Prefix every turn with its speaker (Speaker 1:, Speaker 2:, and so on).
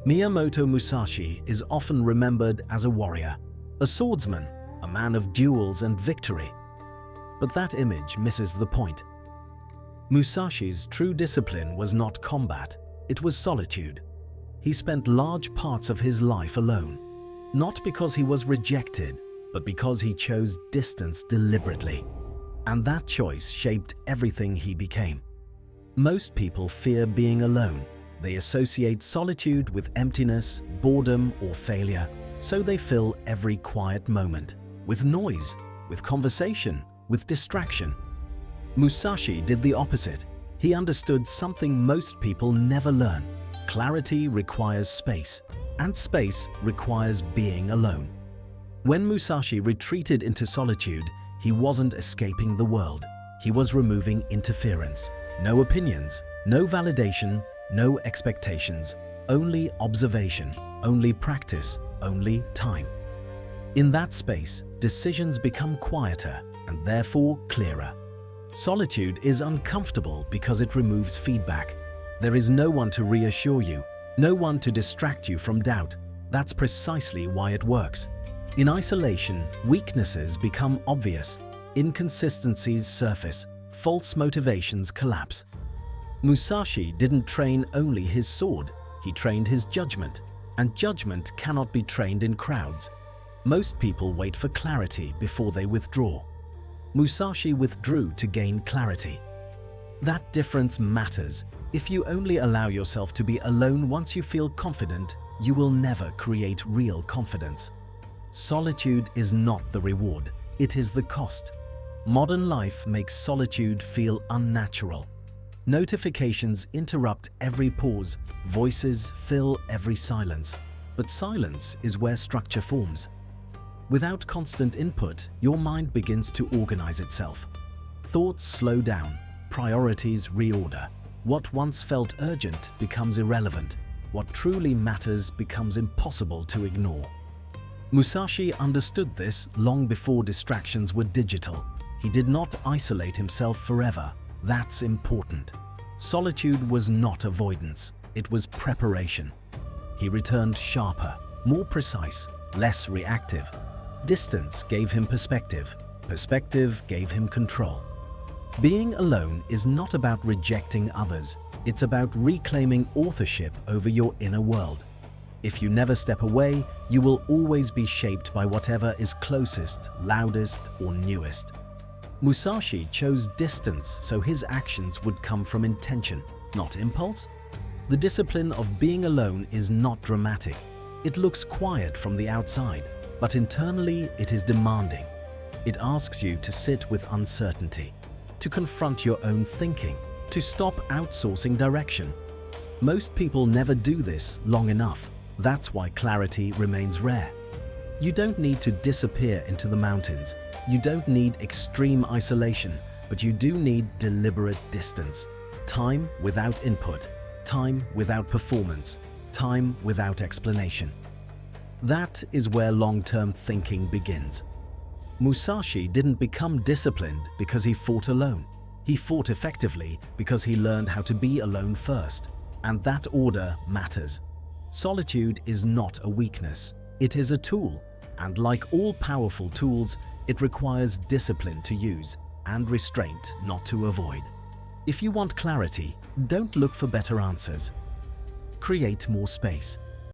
Speaker 1: Miyamoto Musashi is often remembered as a warrior, a swordsman, a man of duels and victory. But that image misses the point. Musashi's true discipline was not combat, it was solitude. He spent large parts of his life alone, not because he was rejected, but because he chose distance deliberately. And that choice shaped everything he became. Most people fear being alone. They associate solitude with emptiness, boredom, or failure, so they fill every quiet moment with noise, with conversation, with distraction. Musashi did the opposite. He understood something most people never learn. Clarity requires space, and space requires being alone. When Musashi retreated into solitude, he wasn't escaping the world. He was removing interference. No opinions, no validation, no expectations, only observation, only practice, only time. In that space, decisions become quieter and therefore clearer. Solitude is uncomfortable because it removes feedback. There is no one to reassure you, no one to distract you from doubt. That's precisely why it works. In isolation, weaknesses become obvious, inconsistencies surface, false motivations collapse. Musashi didn't train only his sword, he trained his judgment, and judgment cannot be trained in crowds. Most people wait for clarity before they withdraw. Musashi withdrew to gain clarity. That difference matters. If you only allow yourself to be alone once you feel confident, you will never create real confidence. Solitude is not the reward, it is the cost. Modern life makes solitude feel unnatural. Notifications interrupt every pause, voices fill every silence. But silence is where structure forms. Without constant input, your mind begins to organize itself. Thoughts slow down, priorities reorder. What once felt urgent becomes irrelevant. What truly matters becomes impossible to ignore. Musashi understood this long before distractions were digital. He did not isolate himself forever. That's important. Solitude was not avoidance, it was preparation. He returned sharper, more precise, less reactive. Distance gave him perspective. Perspective gave him control. Being alone is not about rejecting others. It's about reclaiming authorship over your inner world. If you never step away, you will always be shaped by whatever is closest, loudest, or newest. Musashi chose distance so his actions would come from intention, not impulse. The discipline of being alone is not dramatic. It looks quiet from the outside, but internally it is demanding. It asks you to sit with uncertainty, to confront your own thinking, to stop outsourcing direction. Most people never do this long enough. That's why clarity remains rare. You don't need to disappear into the mountains. You don't need extreme isolation, but you do need deliberate distance. Time without input, time without performance, time without explanation. That is where long-term thinking begins. Musashi didn't become disciplined because he fought alone. He fought effectively because he learned how to be alone first. And that order matters. Solitude is not a weakness. It is a tool. And like all powerful tools, it requires discipline to use and restraint not to avoid. If you want clarity, don't look for better answers. Create more space.